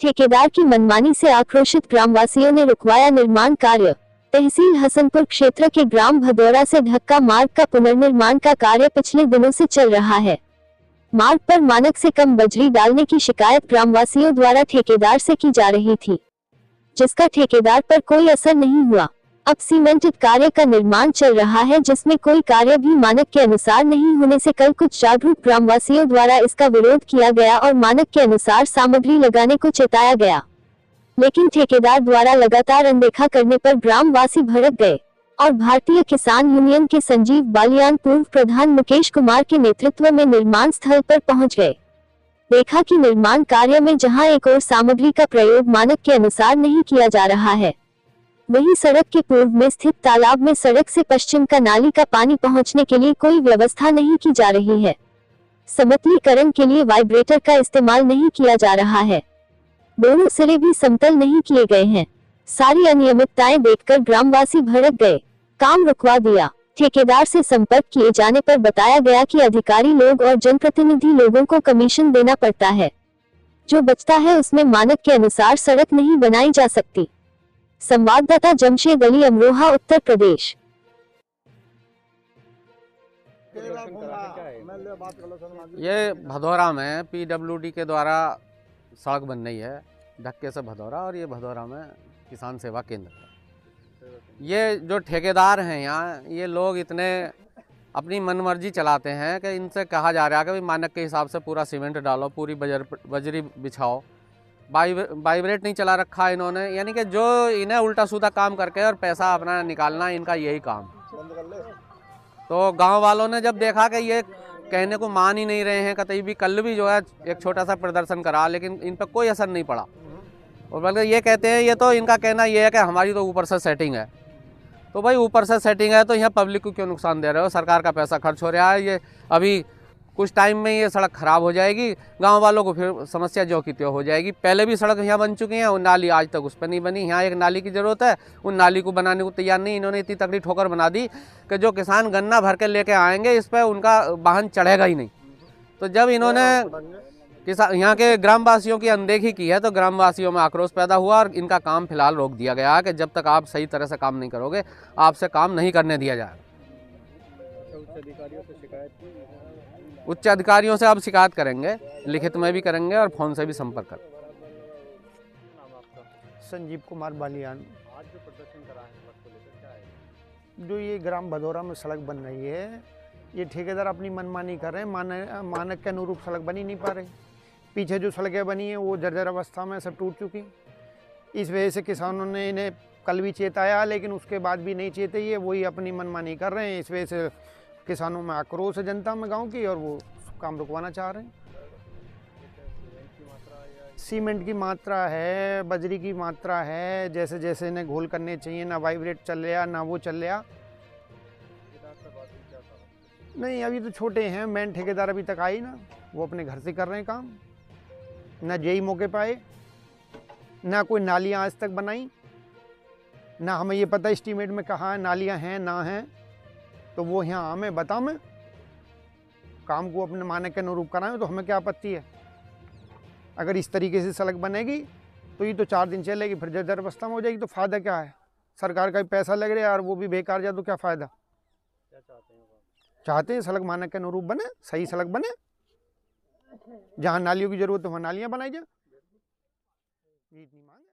ठेकेदार की मनमानी से आक्रोशित ग्रामवासियों ने रुकवाया निर्माण कार्य। तहसील हसनपुर क्षेत्र के ग्राम भदौरा से ढक्का मार्ग का पुनर्निर्माण का कार्य पिछले दिनों से चल रहा है। मार्ग पर मानक से कम बजरी डालने की शिकायत ग्रामवासियों द्वारा ठेकेदार से की जा रही थी, जिसका ठेकेदार पर कोई असर नहीं हुआ। अब सीमेंटेड कार्य का निर्माण चल रहा है, जिसमें कोई कार्य भी मानक के अनुसार नहीं होने से कल कुछ जागरूक ग्रामवासियों द्वारा इसका विरोध किया गया और मानक के अनुसार सामग्री लगाने को चेताया गया, लेकिन ठेकेदार द्वारा लगातार अनदेखा करने पर ग्रामवासी भड़क गए और भारतीय किसान यूनियन के संजीव बालियान पूर्व प्रधान मुकेश कुमार के नेतृत्व में निर्माण स्थल पर पहुंच गए। देखा कि निर्माण कार्य में जहां एक और सामग्री का प्रयोग मानक के अनुसार नहीं किया जा रहा है, वहीं सड़क के पूर्व में स्थित तालाब में सड़क से पश्चिम का नाली का पानी पहुंचने के लिए कोई व्यवस्था नहीं की जा रही है। समतलीकरण के लिए वाइब्रेटर का इस्तेमाल नहीं किया जा रहा है। दोनों सिरे भी समतल नहीं किए गए हैं। सारी अनियमितताएं देखकर ग्रामवासी भड़क गए, काम रुकवा दिया। ठेकेदार से संपर्क किए जाने पर बताया गया कि अधिकारी लोग और जनप्रतिनिधि लोगों को कमीशन देना पड़ता है, जो बचता है उसमें मानक के अनुसार सड़क नहीं बनाई जा सकती। संवाददाता जमशेद अली, अमरोहा, उत्तर प्रदेश। ये भदौरा में पीडब्ल्यूडी के द्वारा सड़क बन रही है, ढक्के से भदौरा, और ये भदौरा में किसान सेवा केंद्र है। ये जो ठेकेदार हैं यहाँ, ये लोग इतने अपनी मनमर्जी चलाते हैं कि इनसे कहा जा रहा है कि भाई मानक के हिसाब से पूरा सीमेंट डालो, पूरी बजरी बिछाओ। वाइब्रेट नहीं चला रखा इन्होंने, यानी कि जो इन्हें उल्टा सीधा काम करके और पैसा अपना निकालना, इनका यही काम। तो गांव वालों ने जब देखा कि ये कहने को मान ही नहीं रहे हैं कतई भी, कल भी जो है एक छोटा सा प्रदर्शन करा, लेकिन इन पर कोई असर नहीं पड़ा। और बल्कि ये कहते हैं, ये तो इनका कहना ये है कि हमारी तो ऊपर से सेटिंग है। तो भाई ऊपर से सेटिंग है तो यहाँ पब्लिक को क्यों नुकसान दे रहे हो? सरकार का पैसा खर्च हो रहा है। ये अभी कुछ टाइम में ये सड़क खराब हो जाएगी, गांव वालों को फिर समस्या जो की त्यों हो जाएगी। पहले भी सड़क यहाँ बन चुकी है, वो नाली आज तक उस पर नहीं बनी। यहाँ एक नाली की ज़रूरत है, उन नाली को बनाने को तैयार नहीं। इन्होंने इतनी तगड़ी ठोकर बना दी कि जो किसान गन्ना भर के लेके आएंगे, इस पर उनका वाहन चढ़ेगा ही नहीं। तो जब इन्होंने यहाँ के ग्रामवासियों की अनदेखी की है, तो ग्रामवासियों में आक्रोश पैदा हुआ और इनका काम फिलहाल रोक दिया गया है कि जब तक आप सही तरह से काम नहीं करोगे, आपसे काम नहीं करने दिया जाएगा। उच्च अधिकारियों से अब शिकायत करेंगे, लिखित में भी करेंगे और फोन से भी संपर्क करेंगे। संजीव कुमार बालियान। आज जो प्रदर्शन करा है सड़क को लेकर, क्या है? जो ये ग्राम भदौरा में सड़क बन रही है, ये ठेकेदार अपनी मनमानी कर रहे हैं। मानक के अनुरूप सड़क बनी नहीं पा रही। पीछे जो सड़कें बनी हैं वो जर्जर अवस्था में सब टूट चुकी। इस वजह से किसानों ने इन्हें कल भी चेताया, लेकिन उसके बाद भी नहीं चेते, ये वही अपनी मनमानी कर रहे हैं। इस वजह से किसानों में आक्रोश है, जनता में गांव की, और वो काम रुकवाना चाह रहे हैं। सीमेंट की मात्रा है, बजरी की मात्रा है, जैसे जैसे इन्हें घोल करने चाहिए, ना वाइब्रेट चल रहा ना वो चल रहा। नहीं, अभी तो छोटे हैं, मेन ठेकेदार अभी तक आई ना, वो अपने घर से कर रहे हैं काम। ना जेई मौके पाए, ना कोई नालियाँ आज तक बनाई, ना हमें ये पता एस्टीमेट में कहाँ नालियाँ हैं ना हैं। तो वो यहाँ हमें बता, में काम को अपने मानक के अनुरूप कराएं तो हमें क्या आपत्ति है। अगर इस तरीके से सड़क बनेगी तो ये तो 4 दिन चलेगी, फिर जर्जर अवस्था में हो जाएगी। तो फ़ायदा क्या है? सरकार का भी पैसा लग रहा है और वो भी बेकार जाए, तो क्या फ़ायदा? क्या चाहते हैं? चाहते हैं सड़क मानक के अनुरूप बने, सही सड़क बने। जहाँ नालियों की ज़रूरत है वहाँ नालियाँ बनाई जाए। ये इतनी मांग है।